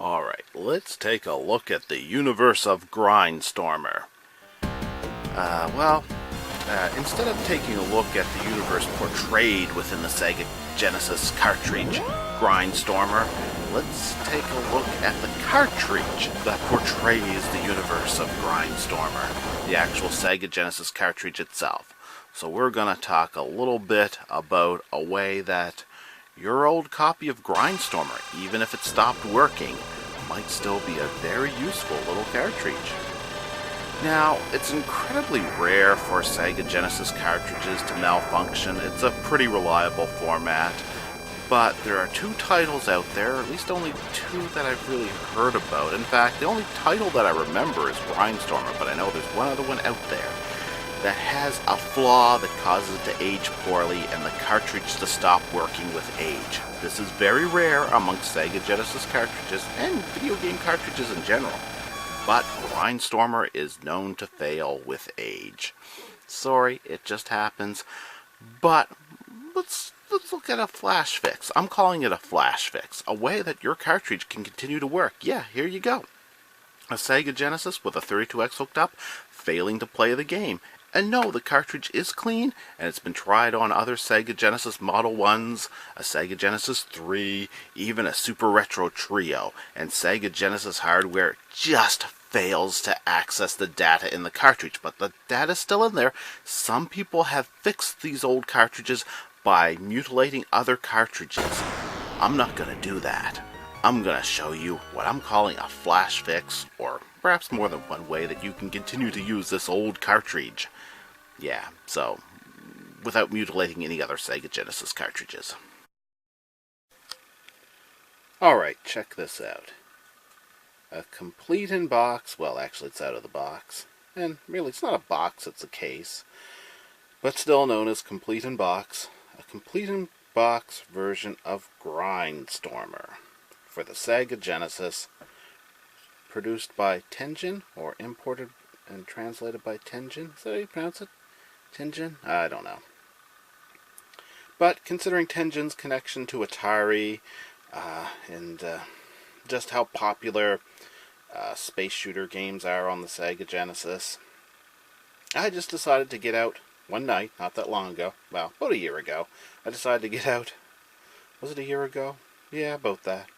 Alright, let's take a look at the universe of Grindstormer. Instead of taking a look at the universe portrayed within the Sega Genesis cartridge, Grindstormer, let's take a look at the cartridge that portrays the universe of Grindstormer, the actual Sega Genesis cartridge itself. So we're going to talk a little bit about a way that your old copy of Grindstormer, even if it stopped working, might still be a very useful little cartridge. Now, it's incredibly rare for Sega Genesis cartridges to malfunction. It's a pretty reliable format, but there are two titles out there, at least only two that I've really heard about. In fact, the only title that I remember is Grindstormer, but I know there's one other one out there that has a flaw that causes it to age poorly and the cartridge to stop working with age. This is very rare amongst Sega Genesis cartridges and video game cartridges in general, but Grindstormer is known to fail with age. Sorry, it just happens, but let's look at a flash fix. I'm calling it a flash fix, a way that your cartridge can continue to work. Yeah, here you go. A Sega Genesis with a 32X hooked up, failing to play the game. And no, the cartridge is clean, and it's been tried on other Sega Genesis Model 1s, a Sega Genesis 3, even a Super Retro Trio, and Sega Genesis hardware just fails to access the data in the cartridge, but the data's still in there. Some people have fixed these old cartridges by mutilating other cartridges. I'm not going to do that. I'm going to show you what I'm calling a flash fix, or perhaps more than one way that you can continue to use this old cartridge. Yeah, so, without mutilating any other Sega Genesis cartridges. Alright, check this out. A complete in box, well actually it's out of the box, and really it's not a box, it's a case, but still known as complete in box, a complete in box version of Grindstormer for the Sega Genesis, produced by Tengen, or imported and translated by Tengen. Is that how you pronounce it? Tengen? I don't know. But considering Tengen's connection to Atari, and just how popular space shooter games are on the Sega Genesis, I just decided to get out one night, not that long ago, well, about a year ago. I decided to get out, was it a year ago? Yeah, about that.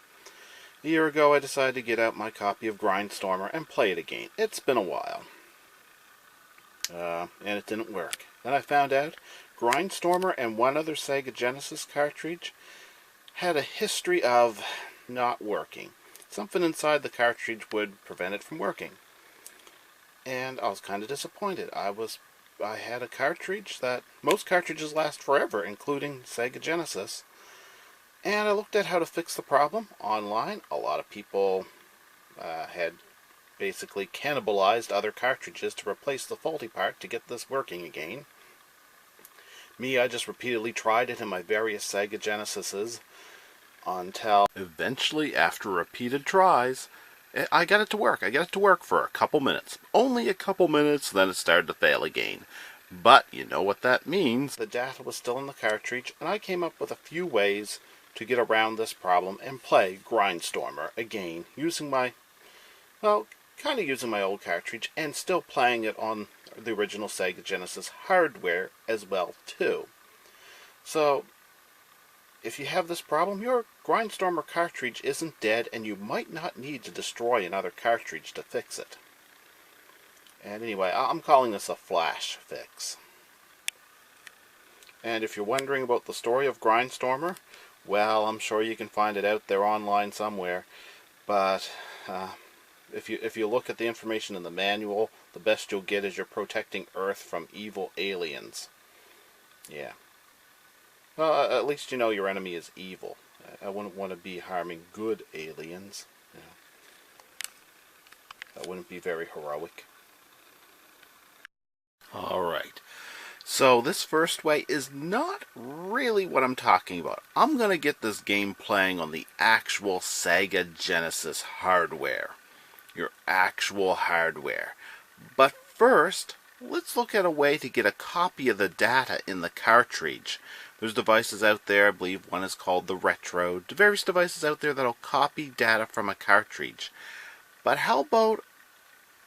A year ago, I decided to get out my copy of Grindstormer and play it again. It's been a while. And it didn't work. Then I found out Grindstormer and one other Sega Genesis cartridge had a history of not working. Something inside the cartridge would prevent it from working. And I was kind of disappointed. I had a cartridge that most cartridges last forever, including Sega Genesis. And I looked at how to fix the problem online. A lot of people had basically cannibalized other cartridges to replace the faulty part to get this working again. Me, I just repeatedly tried it in my various Sega Genesises until eventually, after repeated tries, I got it to work. I got it to work for a couple minutes. Only a couple minutes, then it started to fail again. But you know what that means. The data was still in the cartridge, and I came up with a few ways to get around this problem and play Grindstormer again, using my, well, kind of using my old cartridge and still playing it on the original Sega Genesis hardware as well too. So, if you have this problem, your Grindstormer cartridge isn't dead and you might not need to destroy another cartridge to fix it. And anyway, I'm calling this a flash fix. And if you're wondering about the story of Grindstormer, well, I'm sure you can find it out there online somewhere, but if you look at the information in the manual, the best you'll get is you're protecting Earth from evil aliens. Yeah. Well, at least you know your enemy is evil. I wouldn't want to be harming good aliens. You know. That wouldn't be very heroic. Alright. So this first way is not really what I'm talking about. I'm going to get this game playing on the actual Sega Genesis hardware. Your actual hardware. But first, let's look at a way to get a copy of the data in the cartridge. There's devices out there, I believe one is called the Retro, various devices out there that'll copy data from a cartridge. But how about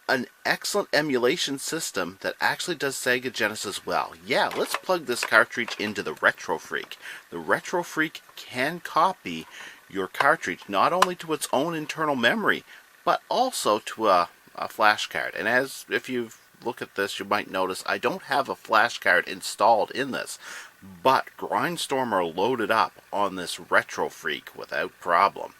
an excellent emulation system that actually does Sega Genesis well? Yeah, let's plug this cartridge into the Retro Freak. The Retro Freak can copy your cartridge not only to its own internal memory, but also to a flash card. And if you look at this, you might notice I don't have a flash card installed in this, but Grindstormer loaded up on this Retro Freak without problem.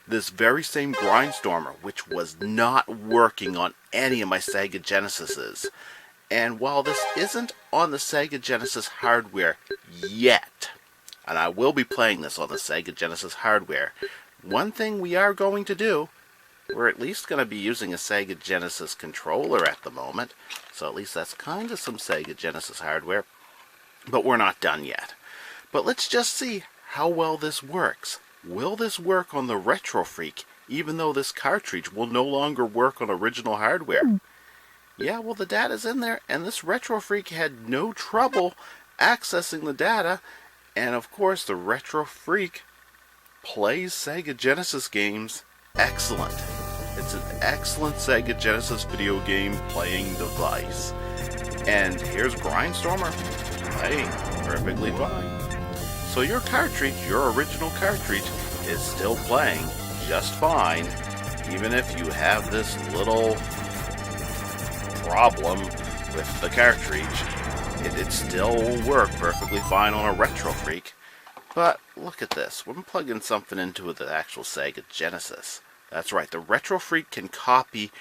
This very same Grindstormer, which was not working on any of my Sega Genesises. And while this isn't on the Sega Genesis hardware yet, and I will be playing this on the Sega Genesis hardware, one thing we are going to do, we're at least going to be using a Sega Genesis controller at the moment, so at least that's kind of some Sega Genesis hardware, but we're not done yet. But let's just see how well this works. Will this work on the Retro Freak, even though this cartridge will no longer work on original hardware? Yeah, well, the data's in there, and this Retro Freak had no trouble accessing the data, and of course the Retro Freak plays Sega Genesis games excellent. It's an excellent Sega Genesis video game playing device. And here's Grindstormer playing perfectly fine. So your cartridge, your original cartridge, is still playing just fine, even if you have this little problem with the cartridge. It still will work perfectly fine on a Retro Freak. But look at this. We're plugging something into the actual Sega Genesis. That's right, the Retro Freak can copy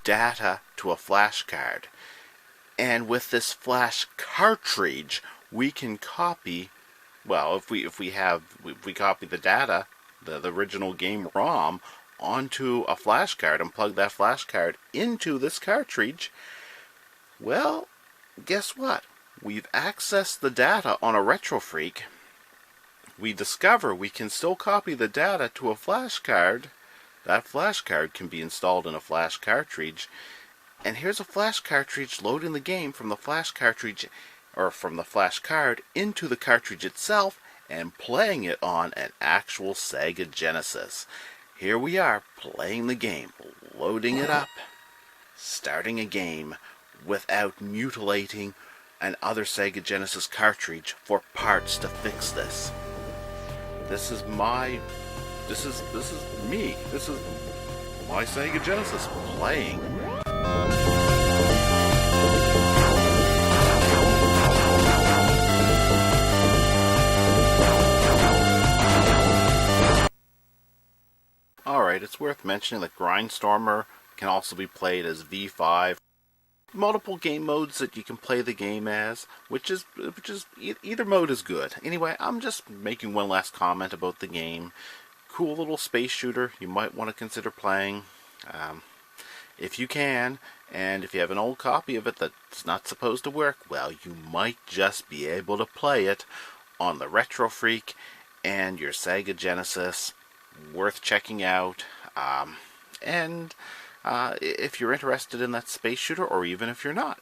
data to a flash card. And with this flash cartridge, we can copy, well, if we copy the data, the original game ROM, onto a flash card and plug that flash card into this cartridge, well, guess what? We've accessed the data on a Retro Freak. We discover we can still copy the data to a flash card. That flash card can be installed in a flash cartridge. And here's a flash cartridge loading the game from the flash cartridge, or from the flash card, into the cartridge itself and playing it on an actual Sega Genesis. Here we are playing the game, loading it up, starting a game without mutilating an other Sega Genesis cartridge for parts to fix this. This is me. This is my Sega Genesis playing. Alright, it's worth mentioning that Grindstormer can also be played as V5. Multiple game modes that you can play the game as, which is either mode is good. Anyway, I'm just making one last comment about the game. Cool little space shooter you might want to consider playing if you can, and if you have an old copy of it that's not supposed to work, well, you might just be able to play it on the Retro Freak and your Sega Genesis. Worth checking out. If you're interested in that space shooter, or even if you're not,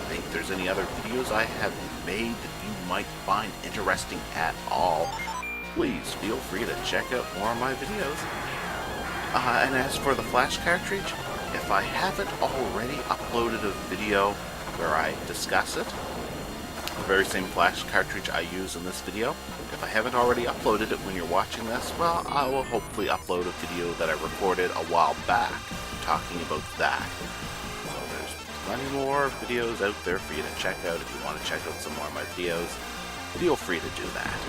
think there's any other videos I have made that you might find interesting at all, please feel free to check out more of my videos. And as for the flash cartridge, if I haven't already uploaded a video where I discuss it, the very same flash cartridge I use in this video, if I haven't already uploaded it when you're watching this, well, I will hopefully upload a video that I recorded a while back talking about that. So there's plenty more videos out there for you to check out. If you want to check out some more of my videos, feel free to do that.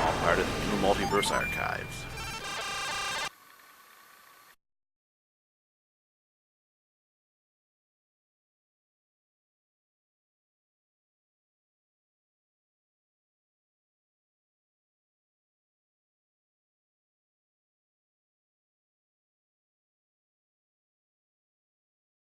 All part of the UNIMULTIVERSE archives.